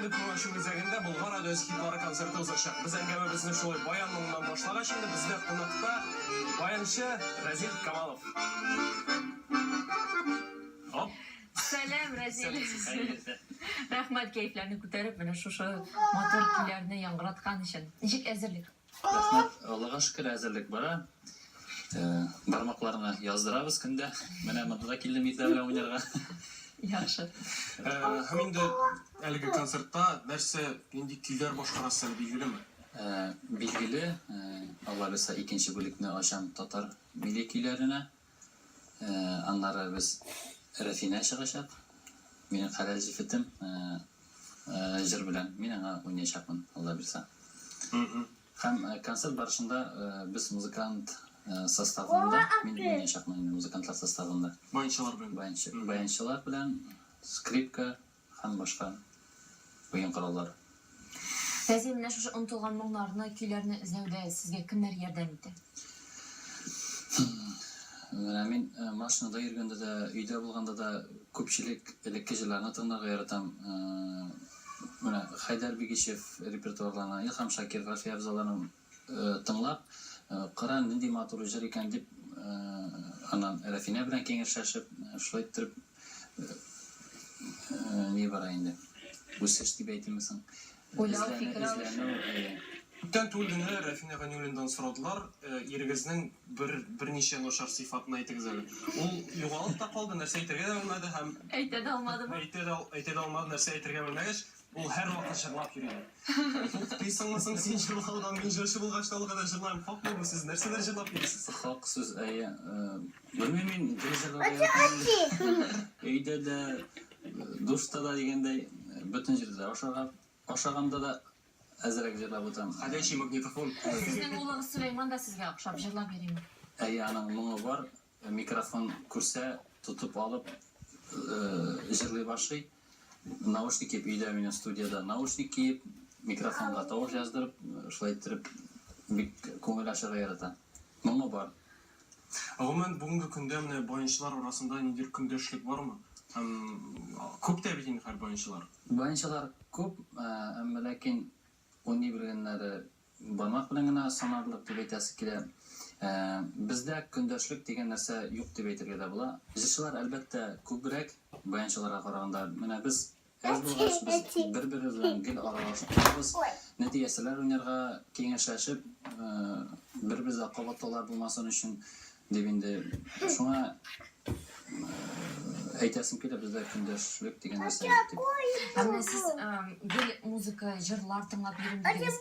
Şimdi promotion üzerinde Bulgar Radyo Eskileri konserti uzlaşacak. Biz әңгәмәбезне шулай баян моңнан башлагач, şimdi бездә кунакта баянчы Разил Камалов. Hop. Selam Razil. Rahmat keyiflerini ko'tarib, mana shu motor kuylarni yangratgan için. Nechik әзерлек? Rahmat, Allah'a şükür әзерлек бара. Barmaqlarını yazdırabız күндә. Менә монда килдем итә белән уйнарга. Yaxşı. Һәм инде әлеге концертта нәрсә нинди көйләр башкарасы билгелеме? Bilgili, Allah bilsa ikinci bölükünü açan Tatar milli küylerine. Anlara biz Refine çıkacak. Benim kaleci fitim jır bilen mine oynayacakmın Allah bilsa. Hem konser barışında biz muzikant составында мен oynayacakmın muzikantlar составында. Bayançılar bilen. Bayançılar bilen skripka hem başka oyun kuralları. Razil, mana shu unutulgan moңларны, kuylarni izlәүдә sizga kimler yardım etdi? Мен машинада йөргәндә дә, өйдә булганда да күпчелек элекке җырларны тыңларга яратам. Менә Хайдар Бигишев репертуарларына, Илһам Шакир, Гафи Абзаларны тыңлап, Коран нинди матур җыр икән дип, аннан Рафина белән киңәшләшеп, шулай итеп ни бара инде. Үсеш дип әйтәмсең. Уйлау фикер Күптән түгел генә Рафина Ганиуллиндан сорадылар, ирегезнең берничә начар сыйфатын әйтегез әле. Ул югалып та калды, нәрсә әйтергә дә белмәде һәм әйтә дә алмадымы? әйтә дә алмады, нәрсә әйтергә белмәгәч, ул һәрвакыт җырлап йөри. Тыйсыңмысың син җырлаудан, мин җырчы булгач та ул кадәр җырлайм. Хакмы сез нәрсәләр җырлап йөрисез? Хак сүз әйе. Белмим, җырларга. Өйдә дә, душта да дигәндәй, бөтен җирдә ашаганда да әзрәк җырлап утам. Ходячий магнитофон. Сезнең улыгыз Сөләйман да сезгә охшап җырлап йөрими. Әйе, аның моңы бар. Микрофон күрсә, тотып алып җырлый башлый. Наушник киеп, өйдә минем студияда наушник киеп, микрофонга тавыш яздырып, шулай итеп бик күңел ачарга ярата. Моңы бар. Гомумән бүгенге көндә менә баянчылар арасында ниндидер көндәшлек бармы? Күп тә бит инде һәр баянчылар. Баянчылар күп, әмма ләкин уйный белгәннәре бармак белән генә санарлык дип әйтәсе килә. Бездә көндәшлек дигән нәрсә юк дип әйтергә дә була. Җырчылар әлбәттә күбрәк баянчыларга караганда. Менә без әз булгач, без бер-беребез белән гел аралашабыз. Нәтиҗәләр уйнарга киңәшләшеп, бер-беребезгә кабатлаулар булмасын өчен дип инде шуңа әйтәсем килә, бездә көндәшлек дигән нәрсә юк дип. Менә сез гел музыка, җырлар тыңлап йөрим дигәнсез.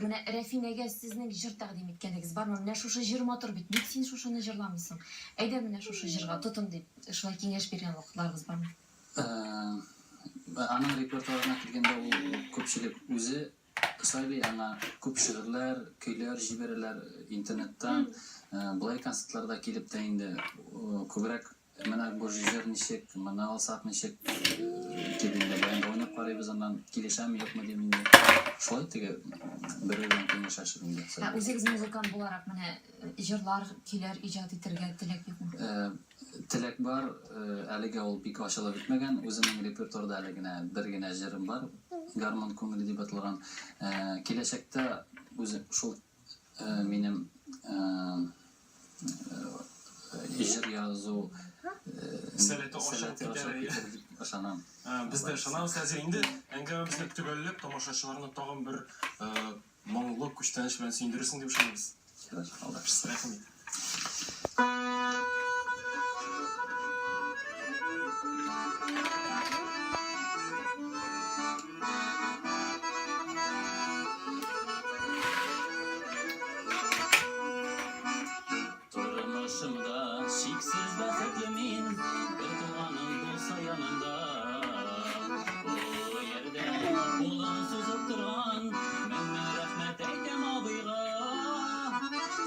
Менә Рафинәгә сезнең җыр тәкъдим иткәнегез бармы? Менә шушы җыр матур бит. Ник син шушыны җырламыйсың? Әйдә менә шушы җырга тотын дип, шулай киңәш биргән вакытларыгыз бармы? Аның репертуарына килгәндә ул күпчелек үзе сөйли, ана күп шигырьләр, көйләр җибәрәләр интернеттан. Булай концертларда килеп тә инде күбрәк менә бу җыр ничек, менә алсак ничек килгәндә баянда уйнап карыйбыз, аннан килешәме, юкмы дип инде. Шулай теге бер-берен киңәшләшеп инде. Үзегез музыкант буларак менә җырлар, көйләр иҗат итәргә теләк юкмы? Теләк бар, әлегә ул бик ачылып бетмәгән. Үземнең репертуарда әле генә бер генә җырым бар. Гармон күңеле дип аталган. Киләчәктә үзе шул минем җыр язу Сәләте ашанам. Без дә ышанабыз. Хәзер инде әңгәмәбезне төгәлләп, тамашачыларны тагын бер моңлы күчтәнеш белән сөендерерсең дип ышанабыз. Рәхмәт.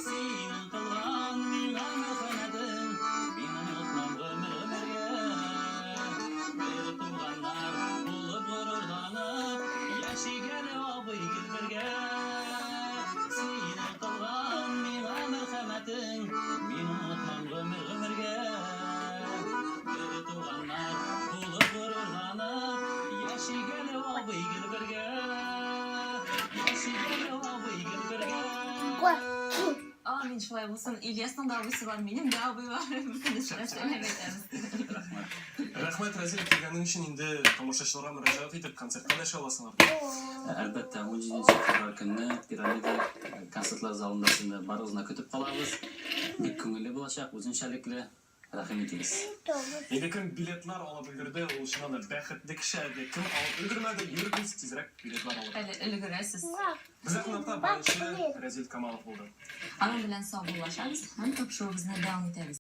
Синең кылган миңа Amin şulay bolsun. İlyas'ın da abisi var, benim de abi var. Bütün işlerden aytamiz. Rahmat. Рахмат, Разил, келгениң үшін енді тамашашыларға мұражат етіп концертқа да шыға аласыңар. Albatta 17 fevral kuni Piramida konsertlar zalında sizni barozna kutib qolamiz. Bek ko'ngilli bo'lajak, o'zinchalikli. Rahim etamiz. Енді кім билетлар алып үлгерді, ол шыннан да бақытты кіші еді. Кім алып үлгермеді, йөргенсіз тезірек билетлар алып. Әлі үлгересіз. Біздің қонақта бірінші Разил Камалов болды. Аның белән сау булашабыз һәм ток шоуыбызны дәвам итәбез.